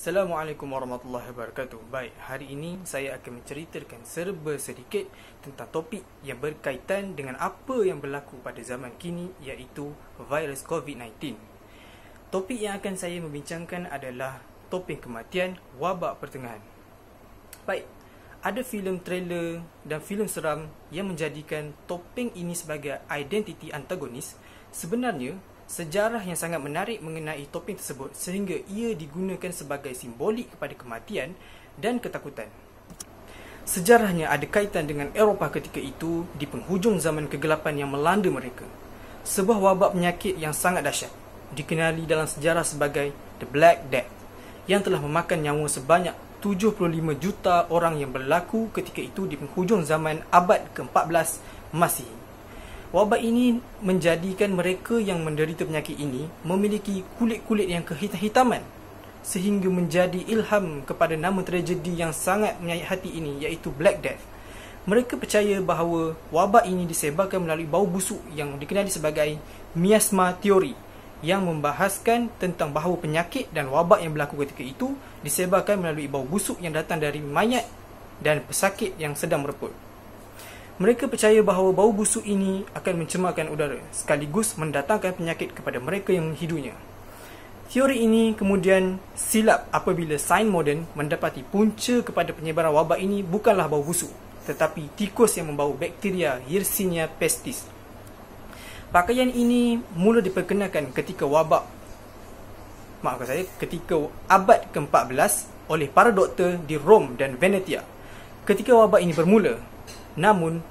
Assalamualaikum warahmatullahi wabarakatuh. Baik, hari ini saya akan menceritakan serba sedikit tentang topik yang berkaitan dengan apa yang berlaku pada zaman kini, iaitu virus COVID-19. Topik yang akan saya membincangkan adalah topik kematian wabak pertengahan. Baik, ada filem trailer dan filem seram yang menjadikan topeng ini sebagai identiti antagonis. Sebenarnya, sejarah yang sangat menarik mengenai topeng tersebut sehingga ia digunakan sebagai simbolik kepada kematian dan ketakutan. Sejarahnya ada kaitan dengan Eropah ketika itu di penghujung zaman kegelapan yang melanda mereka. Sebuah wabak penyakit yang sangat dahsyat, dikenali dalam sejarah sebagai The Black Death, yang telah memakan nyawa sebanyak 75 juta orang yang berlaku ketika itu di penghujung zaman abad ke-14 Masihi. Wabak ini menjadikan mereka yang menderita penyakit ini memiliki kulit-kulit yang kehitam-hitaman sehingga menjadi ilham kepada nama tragedi yang sangat menyayat hati ini, iaitu Black Death. Mereka percaya bahawa wabak ini disebarkan melalui bau busuk yang dikenali sebagai miasma teori, yang membahaskan tentang bahawa penyakit dan wabak yang berlaku ketika itu disebarkan melalui bau busuk yang datang dari mayat dan pesakit yang sedang mereput. Mereka percaya bahawa bau busuk ini akan mencemarkan udara sekaligus mendatangkan penyakit kepada mereka yang menghidunya. Teori ini kemudian silap apabila sains moden mendapati punca kepada penyebaran wabak ini bukanlah bau busuk, tetapi tikus yang membawa bakteria Yersinia pestis. Pakaian ini mula diperkenalkan ketika ketika abad ke-14 oleh para doktor di Rom dan Venetia. Ketika wabak ini bermula, namun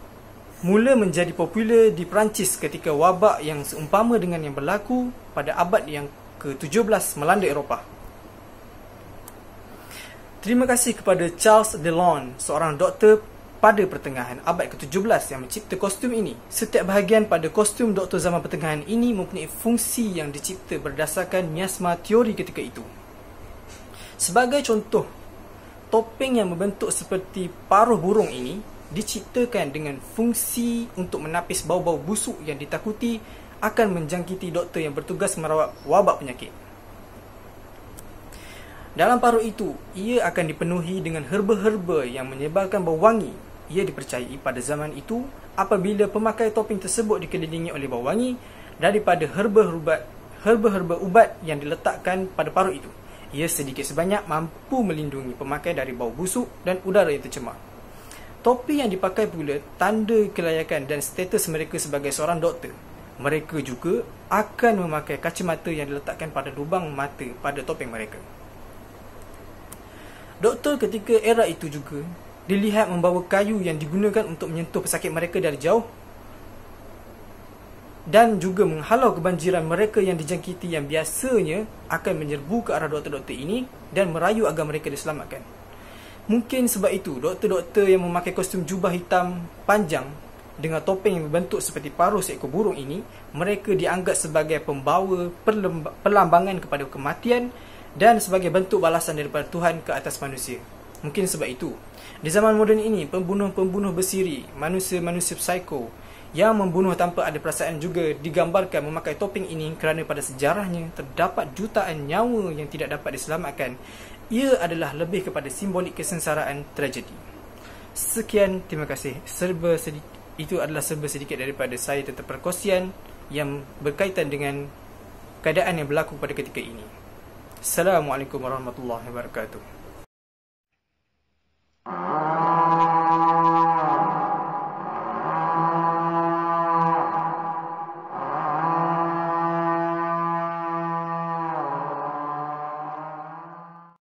mula menjadi popular di Perancis ketika wabak yang seumpama dengan yang berlaku pada abad yang ke-17 melanda Eropah. Terima kasih kepada Charles Delon, seorang doktor pada pertengahan abad ke-17 yang mencipta kostum ini. Setiap bahagian pada kostum doktor zaman pertengahan ini mempunyai fungsi yang dicipta berdasarkan miasma teori ketika itu. Sebagai contoh, topeng yang membentuk seperti paruh burung ini diciptakan dengan fungsi untuk menapis bau-bau busuk yang ditakuti akan menjangkiti doktor yang bertugas merawat wabak penyakit. Dalam paruh itu, ia akan dipenuhi dengan herba-herba yang menyebarkan bau wangi. Ia dipercayai pada zaman itu apabila pemakai topeng tersebut dikelilingi oleh bau wangi daripada herba-herba ubat yang diletakkan pada paruh itu, ia sedikit sebanyak mampu melindungi pemakai dari bau busuk dan udara yang tercemar. Topi yang dipakai pula tanda kelayakan dan status mereka sebagai seorang doktor. Mereka juga akan memakai kacamata yang diletakkan pada lubang mata pada topeng mereka. Doktor ketika era itu juga dilihat membawa kayu yang digunakan untuk menyentuh pesakit mereka dari jauh dan juga menghalau kebanjiran mereka yang dijangkiti yang biasanya akan menyerbu ke arah doktor-doktor ini dan merayu agar mereka diselamatkan. Mungkin sebab itu, doktor-doktor yang memakai kostum jubah hitam panjang dengan topeng yang berbentuk seperti paruh seekor burung ini, mereka dianggap sebagai pembawa perlambangan kepada kematian dan sebagai bentuk balasan daripada Tuhan ke atas manusia. Mungkin sebab itu, di zaman moden ini, pembunuh-pembunuh bersiri, manusia-manusia psiko yang membunuh tanpa ada perasaan juga digambarkan memakai topeng ini kerana pada sejarahnya terdapat jutaan nyawa yang tidak dapat diselamatkan. Ia adalah lebih kepada simbolik kesengsaraan tragedi. Sekian, terima kasih. Itu adalah serba sedikit daripada saya tentang perkongsian yang berkaitan dengan keadaan yang berlaku pada ketika ini. Assalamualaikum warahmatullahi wabarakatuh.